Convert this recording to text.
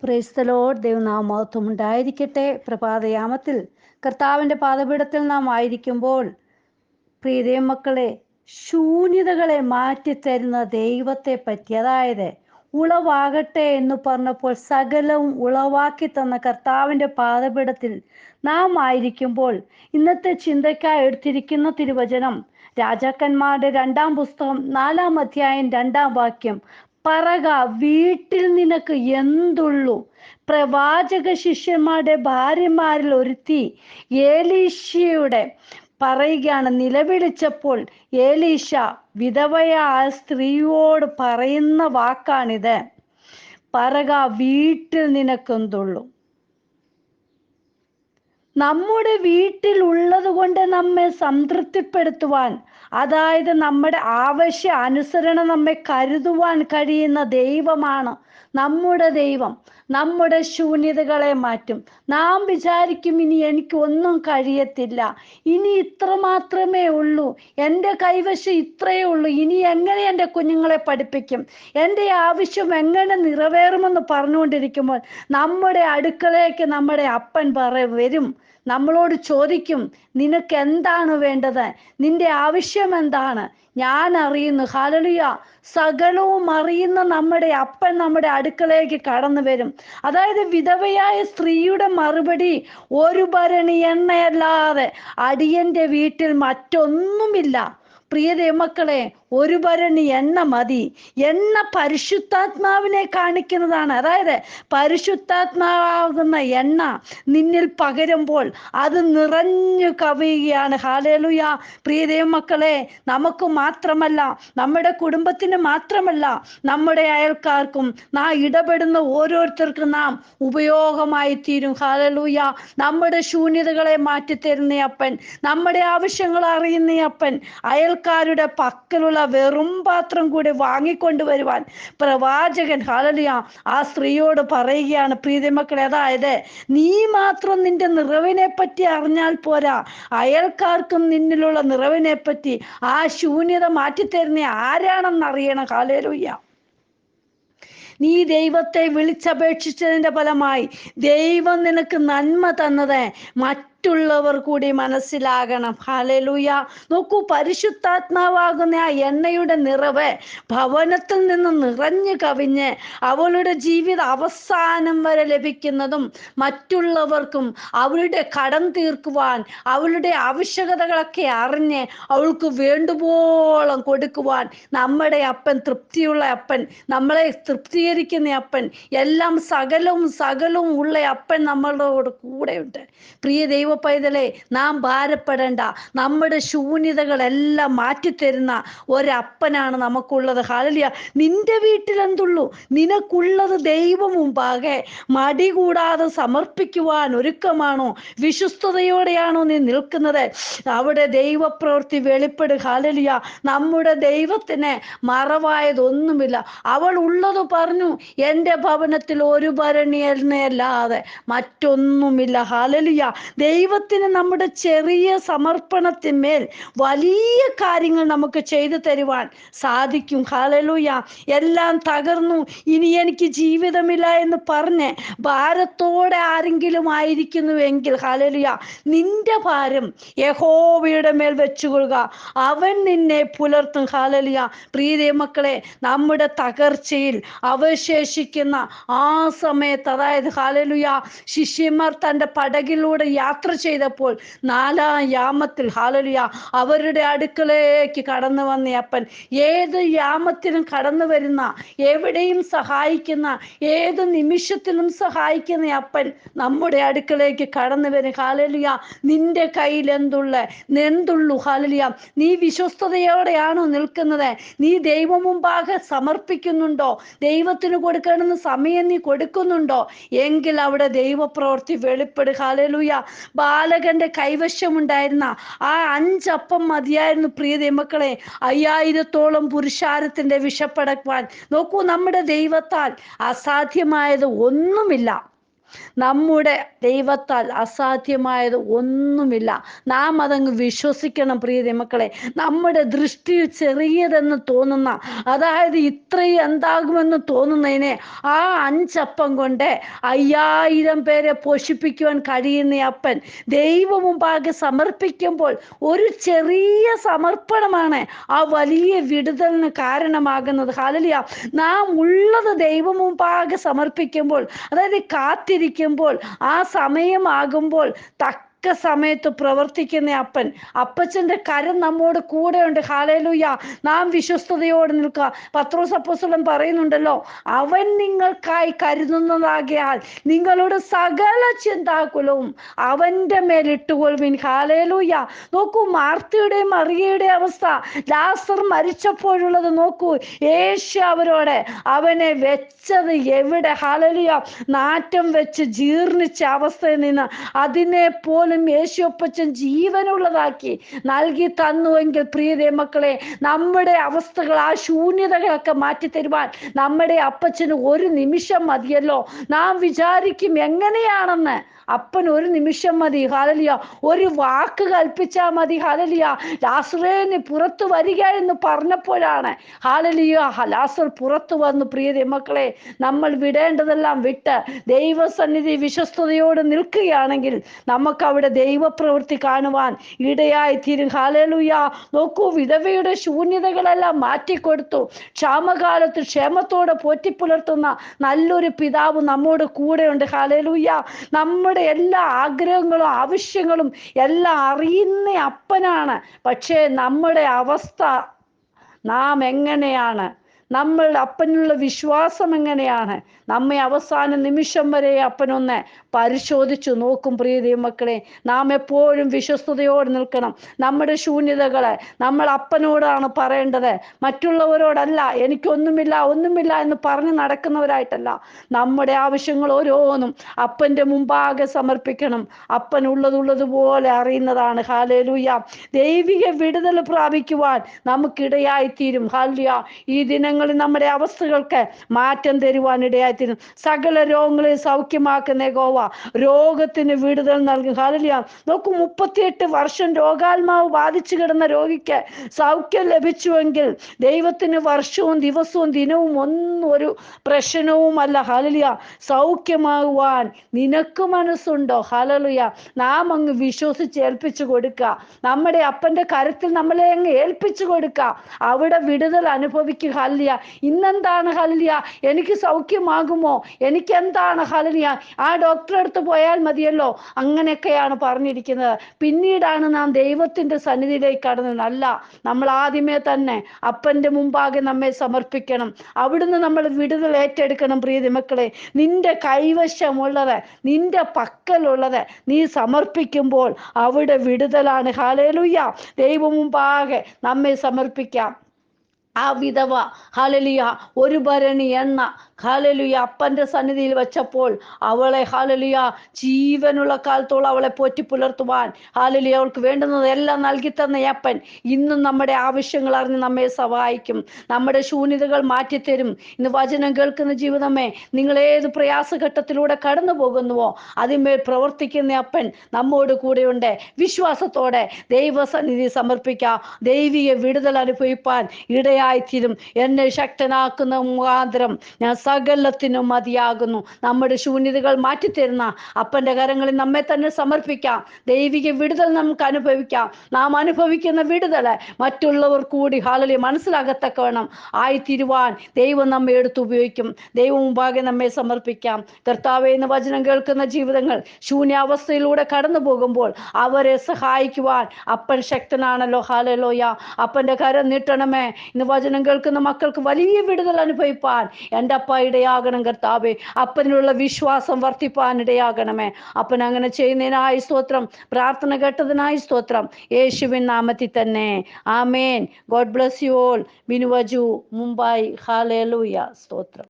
Praise the Lord. ദൈവനാമമഹത്വം ഉണ്ടായിരിക്കട്ടെ. പ്രഭാതയാമത്തിൽ കർത്താവിൻ്റെ പാദപീഠത്തിൽ നാം ആയിരിക്കുമ്പോൾ പ്രിയ ദൈവമക്കളെ, ശൂന്യതകളെ മാറ്റിത്തരുന്ന ദൈവത്തെ പറ്റി, അതായത് ഉളവാകട്ടെ എന്ന് പറഞ്ഞപ്പോൾ സകലവും ഉളവാക്കി തന്ന കർത്താവിൻ്റെ പാദപീഠത്തിൽ നാം ആയിരിക്കുമ്പോൾ ഇന്നത്തെ ചിന്തയ്ക്കായി എടുത്തിരിക്കുന്ന തിരുവചനം രാജാക്കന്മാരുടെ 2-ാം പുസ്തകം 4-ാം അധ്യായം 2-ാം വാക്യം. പറക, വീട്ടിൽ നിനക്ക് എന്തുള്ളൂ? പ്രവാചക ശിഷ്യന്മാരുടെ ഭാര്യമാരിൽ ഒരുത്തി ഏലീശയുടെ പറയുകയാണ്. നിലവിളിച്ചപ്പോൾ ഏലീശ വിധവയായ സ്ത്രീയോട് പറയുന്ന വാക്കാണിത്. പറക, വീട്ടിൽ നിനക്കെന്തുള്ളൂ? നമ്മുടെ വീട്ടിൽ ഉള്ളത് കൊണ്ട് നമ്മെ സംതൃപ്തിപ്പെടുത്തുവാൻ, അതായത് നമ്മുടെ ആവശ്യ അനുസരണം നമ്മെ കരുതുവാൻ കഴിയുന്ന ദൈവമാണ് നമ്മുടെ ദൈവം. നമ്മുടെ ശൂന്യതകളെ മാറ്റും. നാം വിചാരിക്കും, ഇനി എനിക്ക് ഒന്നും കഴിയത്തില്ല, ഇനി ഇത്ര മാത്രമേ ഉള്ളൂ, എൻ്റെ കൈവശം ഇത്രയേ ഉള്ളൂ, ഇനി എങ്ങനെ എൻ്റെ കുഞ്ഞുങ്ങളെ പഠിപ്പിക്കും, എൻ്റെ ആവശ്യം എങ്ങനെ നിറവേറുമെന്ന് പറഞ്ഞുകൊണ്ടിരിക്കുമ്പോൾ നമ്മുടെ അടുക്കളയ്ക്ക് നമ്മുടെ അപ്പൻ വരും. നമ്മളോട് ചോദിക്കും, നിനക്ക് എന്താണ് വേണ്ടത്, നിന്റെ ആവശ്യം എന്താണ്? ഞാൻ അറിയുന്നു. ഹല്ലേലൂയ. സകലവും അറിയുന്ന നമ്മുടെ അപ്പൻ നമ്മുടെ അടുക്കളയ്ക്ക് കടന്നു വരും. അതായത് വിധവയായ സ്ത്രീയുടെ മറുപടി, ഒരു ഭരണി എണ്ണയല്ലാതെ അടിയന്റെ വീട്ടിൽ മറ്റൊന്നുമില്ല. പ്രിയ ദൈവമക്കളെ, ഒരു ഭരണി എണ്ണ മതി. എണ്ണ പരിശുദ്ധാത്മാവിനെ കാണിക്കുന്നതാണ്. അതായത് പരിശുദ്ധാത്മാവാകുന്ന എണ്ണ നിന്നിൽ പകരുമ്പോൾ അത് നിറഞ്ഞു കവിയുകയാണ്. ഹല്ലേലൂയ. പ്രിയ ദൈവമക്കളെ, നമുക്ക് മാത്രമല്ല, നമ്മുടെ കുടുംബത്തിന് മാത്രമല്ല, നമ്മുടെ അയൽക്കാർക്കും നാം ഇടപെടുന്ന ഓരോരുത്തർക്കും നാം ഉപയോഗമായി തീരും. ഹല്ലേലൂയ. നമ്മുടെ ശൂന്യതകളെ മാറ്റിത്തരുന്ന അപ്പൻ, നമ്മുടെ ആവശ്യങ്ങൾ അറിയുന്ന അപ്പൻ അയൽക്കാരുടെ പക്കലുള്ള വെറും പാത്രം കൂടി വാങ്ങിക്കൊണ്ടുവരുവാൻ പ്രവാചകൻ ഹല്ലേലൂയ ആ സ്ത്രീയോട് പറയുകയാണ്. പ്രീതിമക്കളെ, അതായത് നീ മാത്രം നിന്റെ നിറവിനെ പറ്റി അറിഞ്ഞാൽ പോരാ, അയൽക്കാർക്കും നിന്നിലുള്ള നിറവിനെ പറ്റി, ആ ശൂന്യത മാറ്റിത്തരുന്ന ആരാണെന്ന് അറിയണം. ഹല്ലേലൂയ. നീ ദൈവത്തെ വിളിച്ചപേക്ഷിച്ചതിൻ്റെ ഫലമായി ദൈവം നിനക്ക് നന്മ തന്നത് മറ്റുള്ളവർ കൂടി മനസ്സിലാകണം. ഹല്ലേലൂയ. നോക്കൂ, പരിശുദ്ധാത്മാവാകുന്ന ആ എണ്ണയുടെ നിറവ് ഭവനത്തിൽ നിന്ന് നിറഞ്ഞു കവിഞ്ഞ് അവളുടെ ജീവിത അവസാനം വരെ ലഭിക്കുന്നതും മറ്റുള്ളവർക്കും അവളുടെ കടം തീർക്കുവാൻ, അവളുടെ ആവശ്യകതകളൊക്കെ അറിഞ്ഞ് അവൾക്ക് വേണ്ടുവോളം കൊടുക്കുവാൻ നമ്മുടെ അപ്പൻ, തൃപ്തിയുള്ള അപ്പൻ, നമ്മളെ തൃപ്തീകരിക്കുന്ന അപ്പൻ, എല്ലാം സകലവും ഉള്ള അപ്പൻ നമ്മളുടെ കൂടെയുണ്ട്. പ്രിയ ദൈവ പൈതലേ, നാം ഭാരപ്പെടേണ്ട. നമ്മുടെ ശൂന്യതകളെല്ലാം മാറ്റിത്തരുന്ന ഒരപ്പനാണ് നമുക്കുള്ളത്. ഹല്ലേലൂയ. നിന്റെ വീട്ടിൽ എന്തുള്ളൂ? നിനക്കുള്ളത് ദൈവം മുമ്പാകെ മടി കൂടാതെ സമർപ്പിക്കുവാൻ ഒരുക്കമാണോ? വിശ്വസ്തയോടെയാണോ നീ നിൽക്കുന്നത്? അവിടെ ദൈവപ്രവൃത്തി വെളിപ്പെടുക. ഹല്ലേലൂയ. നമ്മുടെ ദൈവത്തിന് മറവായതൊന്നുമില്ല. അവൾ ഉള്ളത് പറഞ്ഞു, എൻ്റെ ഭവനത്തിൽ ഒരു ഭരണി എണ്ണയല്ലാതെ മറ്റൊന്നുമില്ല. ഹല്ലേലൂയ. ദൈവത്തിന് നമ്മുടെ ചെറിയ സമർപ്പണത്തിന്മേൽ വലിയ കാര്യങ്ങൾ നമുക്ക് ചെയ്തു തരുവാൻ സാധിക്കും. ഹല്ലേലൂയ. എല്ലാം തകർന്നു, ഇനി എനിക്ക് ജീവിതമില്ല എന്ന് പറഞ്ഞ് ഭാരത്തോടെ ആരെങ്കിലും ആയിരിക്കുന്നുവെങ്കിൽ, ഹല്ലേലൂയ, നിന്റെ ഭാരം യഹോവയുടെ മേൽ വെച്ചുകൊള്ളുക, അവൻ നിന്നെ പുലർത്തും. ഹല്ലേലൂയ. പ്രിയ മക്കളെ, നമ്മുടെ തകർച്ചയിൽ അവശേഷിക്കുന്ന ആ സമയത്ത്, അതായത് ഹല്ലേലൂയ, ശിഷ്യന്മാർ തൻ്റെ പടകിലൂടെ യാത്ര ചെയ്തപ്പോൾ 4-ാം യാമത്തിൽ ഹല്ലേലൂയ അവരുടെ അടുക്കളയിലേക്ക് കടന്നു വന്ന അപ്പൻ, ഏത് യാമത്തിലും കടന്നു വരുന്ന, എവിടെയും സഹായിക്കുന്ന, ഏത് നിമിഷത്തിലും സഹായിക്കുന്ന അപ്പൻ നമ്മുടെ അടുക്കളയിലേക്ക് കടന്നു വരും. ഹല്ലേലൂയ. നിന്റെ കയ്യിൽ എന്തുള്ളൂ? ഹല്ലേലൂയ. നീ വിശ്വസ്തയോടെയാണോ നിൽക്കുന്നത്? നീ ദൈവം മുമ്പാകെ സമർപ്പിക്കുന്നുണ്ടോ? ദൈവത്തിന് കൊടുക്കണമെന്ന് സമയം നീ കൊടുക്കുന്നുണ്ടോ? എങ്കിൽ അവിടെ ദൈവപ്രവൃത്തി വെളിപ്പെടുക. ഹല്ലേലൂയ. ബാലകന്റെ കൈവശമുണ്ടായിരുന്ന ആ 5 അപ്പം മതിയായിരുന്നു പ്രിയ ദൈവമക്കളെ 5000-ഓളം പുരുഷാരത്തിന്റെ വിശപ്പടക്കുവാൻ. നോക്കൂ, നമ്മുടെ ദൈവത്താൽ അസാധ്യമായത് ഒന്നുമില്ല. നമ്മുടെ ദൈവത്താൽ അസാധ്യമായത് ഒന്നുമില്ല. നാം അതങ്ങ് വിശ്വസിക്കണം പ്രിയ മക്കളെ. നമ്മുടെ ദൃഷ്ടിയിൽ ചെറിയതെന്ന് തോന്നുന്ന, അതായത് ഇത്രയും എന്താകുമെന്ന് തോന്നുന്നതിനെ ആ 5 അപ്പം കൊണ്ട് 5000 പേരെ പോഷിപ്പിക്കുവാൻ കഴിയുന്ന അപ്പൻ ദൈവ മുമ്പാകെ സമർപ്പിക്കുമ്പോൾ ഒരു ചെറിയ സമർപ്പണമാണ് ആ വലിയ വിടുതലിന് കാരണമാകുന്നത്. ഹല്ലേലൂയ. നാം ഉള്ളത് ദൈവ മുമ്പാകെ സമർപ്പിക്കുമ്പോൾ, അതായത് കാത്തിരിക്കുമ്പോൾ, ആ സമയമാകുമ്പോൾ സമയത്ത് പ്രവർത്തിക്കുന്ന അപ്പൻ, അപ്പച്ചന്റെ കരം നമ്മോട് കൂടെയുണ്ട്. ഹല്ലേലൂയ. നാം വിശ്വസ്തയോടെ നിൽക്കുക. പത്രോസ് അപ്പോസ്തലൻ പറയുന്നുണ്ടല്ലോ, അവൻ നിങ്ങൾക്കായി കരുതുന്നതാകിയാൽ നിങ്ങളുടെ സകല ചിന്താകുലവും അവന്റെ മേൽ ഇട്ടുകൊള്ളുവിൻ. ഹല്ലേലൂയ. നോക്കൂ, മാർത്തയുടെയും മറിയയുടെയും അവസ്ഥ, ലാസർ മരിച്ചപ്പോഴുള്ളത് നോക്കൂ. യേശു അവരോട് അവനെ വെച്ചത് എവിടെ? ഹല്ലേലൂയ. നാറ്റം വെച്ച് ജീർണിച്ച അവസ്ഥയിൽ നിന്ന് അതിനെ പോലും യേശുപ്പച്ചൻ ജീവനുള്ളതാക്കി നൽകി തന്നുവെങ്കിൽ പ്രിയ മക്കളെ, നമ്മുടെ അവസ്ഥകൾ, ആ ശൂന്യതകളൊക്കെ മാറ്റി തരുവാൻ നമ്മുടെ അപ്പച്ചന് ഒരു നിമിഷം മതിയല്ലോ. നാം വിചാരിക്കും എങ്ങനെയാണെന്ന്. അപ്പൻ ഒരു നിമിഷം മതി. ഹല്ലേലൂയ. ഒരു വാക്ക് കൽപ്പിച്ചാൽ മതി. ഹല്ലേലൂയ. ലാസറേ പുറത്തു വരിക എന്ന് പറഞ്ഞപ്പോഴാണ് ഹല്ലേലൂയ ലാസർ പുറത്തു വന്നു. പ്രിയ മക്കളെ, നമ്മൾ വിടേണ്ടതെല്ലാം വിട്ട് ദൈവസന്നിധി വിശ്വസ്തയോട് നിൽക്കുകയാണെങ്കിൽ നമുക്ക് അവിടെ ദൈവപ്രവൃത്തി കാണുവാൻ ഇടയായി തീരും. ഹല്ലേലൂയ. നോക്കൂ, വിധവയുടെ ശൂന്യതകളെല്ലാം മാറ്റിക്കൊടുത്തു. ക്ഷാമകാലത്ത് ക്ഷേമത്തോടെ പോറ്റിപ്പുലർത്തുന്ന നല്ലൊരു പിതാവ് നമ്മോട് കൂടെയുണ്ട്. ഹല്ലേലൂയ. നമ്മുടെ എല്ലാ ആഗ്രഹങ്ങളും ആവശ്യങ്ങളും എല്ലാം അറിയുന്ന അപ്പനാണ്. പക്ഷേ നമ്മുടെ അവസ്ഥ നാം എങ്ങനെയാണ്? നമ്മൾ അപ്പനുള്ള വിശ്വാസം എങ്ങനെയാണ്? നമ്മെ അവസാന നിമിഷം വരെ അപ്പനൊന്ന് പരിശോധിച്ചു നോക്കും. പ്രിയ മക്കളെ, നാം എപ്പോഴും വിശ്വസ്തയോടെ നിൽക്കണം. നമ്മുടെ ശൂന്യതകളെ നമ്മൾ അപ്പനോടാണ് പറയേണ്ടത്, മറ്റുള്ളവരോടല്ല. ഒന്നുമില്ല എന്ന് പറഞ്ഞ് നടക്കുന്നവരായിട്ടല്ല. നമ്മുടെ ആവശ്യങ്ങൾ ഓരോന്നും അപ്പൻ്റെ മുമ്പാകെ സമർപ്പിക്കണം. അപ്പൻ ഉള്ളതുപോലെ അറിയുന്നതാണ്. ഹല്ലേലൂയ. ദൈവിക വിടുതൽ പ്രാപിക്കുവാൻ നമുക്കിടയായിത്തീരും. ഹല്ലേലൂയ. ഈ ദിനങ്ങളിൽ നമ്മുടെ അവസ്ഥകൾക്ക് മാറ്റം തരുവാൻ ഇടയായിത്തീരും. സകല രോഗങ്ങളെ സൗഖ്യമാക്കുന്ന യഹോവ രോഗത്തിന് വിടുതൽ നൽകും. ഹല്ലേലൂയ. നോക്കൂ, 38 വർഷം രോഗാത്മാവ് ബാധിച്ചു കിടന്ന രോഗിക്ക് സൗഖ്യം ലഭിച്ചുവെങ്കിൽ ദൈവത്തിന് വർഷവും ദിവസവും ദിനവും ഒന്നും ഒരു പ്രശ്നവുമല്ല. ഹല്ലേലൂയ. സൗഖ്യമാകുവാൻ നിനക്ക് മനസ്സുണ്ടോ? ഹല്ലേലൂയ. നാം അങ്ങ് വിശ്വസിച്ച് ഏൽപ്പിച്ചു കൊടുക്കുക. നമ്മുടെ അപ്പന്റെ കരത്തിൽ നമ്മളെ അങ്ങ് ഏൽപ്പിച്ചു കൊടുക്കുക. അവിടെ വിടുതൽ അനുഭവിക്കുക. ഹല്ലേലൂയ. ഇന്നെന്താണ്? ഹല്ലേലൂയ. എനിക്ക് സൗഖ്യമാകുമോ? എനിക്ക് എന്താണ്? ഹല്ലേലൂയ. ആ ഡോക്ടറെ അടുത്ത് പോയാൽ മതിയല്ലോ. അങ്ങനെയൊക്കെയാണ് പറഞ്ഞിരിക്കുന്നത്. പിന്നീടാണ് നാം ദൈവത്തിന്റെ സന്നിധിയിലേക്ക് കടന്നത്. അല്ല, നമ്മൾ ആദ്യമേ തന്നെ അപ്പന്റെ മുമ്പാകെ നമ്മെ സമർപ്പിക്കണം. അവിടുന്ന് നമ്മൾ വിടുതൽ ഏറ്റെടുക്കണം. പ്രിയ മക്കളെ, നിന്റെ കൈവശമുള്ളത്, നിന്റെ പക്കലുള്ളത് നീ സമർപ്പിക്കുമ്പോൾ അവിടെ വിടുതലാണ്. ഹല്ലേലൂയ. ദൈവം മുമ്പാകെ നമ്മെ സമർപ്പിക്കാം. ആ വിധവ ഹല്ലേലൂയ ഒരു ഭരണി എണ്ണ ഹല്ലേലൂയ അപ്പന്റെ സന്നിധിയിൽ വെച്ചപ്പോൾ അവളെ ഹല്ലേലൂയ ജീവനുള്ള കാലത്തോളം അവളെ പോറ്റി പുലർത്തുവാൻ ഹല്ലേലൂയ അവൾക്ക് വേണ്ടുന്നത് എല്ലാം നൽകി തന്ന അപ്പൻ ഇന്നും നമ്മുടെ ആവശ്യങ്ങൾ അറിഞ്ഞ് നമ്മെ സഹായിക്കും. നമ്മുടെ ശൂന്യതകൾ മാറ്റിത്തരും. ഇന്ന് വചനം കേൾക്കുന്ന ജീവിതമേ, നിങ്ങൾ ഏത് പ്രയാസഘട്ടത്തിലൂടെ കടന്നു പോകുന്നുവോ അതിന്മേൽ പ്രവർത്തിക്കുന്ന അപ്പൻ നമ്മോട് കൂടെയുണ്ട്. വിശ്വാസത്തോടെ ദൈവസന്നിധി സമർപ്പിക്കാം. ദൈവിക വിടുതൽ അനുഭവിപ്പാൻ ഇടയായിത്തീരും. എന്നെ ശക്തനാക്കുന്ന മുഖാന്തരം ഞാൻ സകലത്തിനും മതിയാകുന്നു. നമ്മുടെ ശൂന്യതകൾ മാറ്റിത്തരുന്ന അപ്പന്റെ കരങ്ങളിൽ നമ്മെ തന്നെ സമർപ്പിക്കാം. ദൈവിക വിടുതൽ നമുക്ക് അനുഭവിക്കാം. നാം അനുഭവിക്കുന്ന വിടുതൽ മറ്റുള്ളവർ കൂടി ഹല്ലേലൂയ മനസ്സിലാകത്തക്കവണ്ണം ആയിത്തീരുവാൻ ദൈവം നമ്മെ എടുത്ത് ഉപയോഗിക്കും. ദൈവം മുമ്പാകെ നമ്മെ സമർപ്പിക്കാം. കർത്താവേ, ഇന്ന് വചനം കേൾക്കുന്ന ജീവിതങ്ങൾ ശൂന്യാവസ്ഥയിലൂടെ കടന്നു പോകുമ്പോൾ അവരെ സഹായിക്കുവാൻ അപ്പൻ ശക്തനാണല്ലോ. ഹല്ലേലൂയ. അപ്പന്റെ കരം നീട്ടണമേ. ഇന്ന് വചനം കേൾക്കുന്ന മക്കൾക്ക് വലിയ വിടുതൽ അനുഭവിപ്പാൻ എൻ്റെ അപ്പ ഇടയാകണം. കർത്താവേ, അപ്പനിലുള്ള വിശ്വാസം വർദ്ധിപ്പാൻ ഇടയാകണമേ. അപ്പൻ അങ്ങനെ ചെയ്യുന്നതിനായി സ്തോത്രം. പ്രാർത്ഥന കേട്ടതിനായി സ്തോത്രം. യേശുവിൻ നാമത്തിൽ തന്നെ ആമേൻ. God bless you all. ബിനുവജു, മുംബൈ. ഹല്ലേലൂയ. സ്തോത്രം.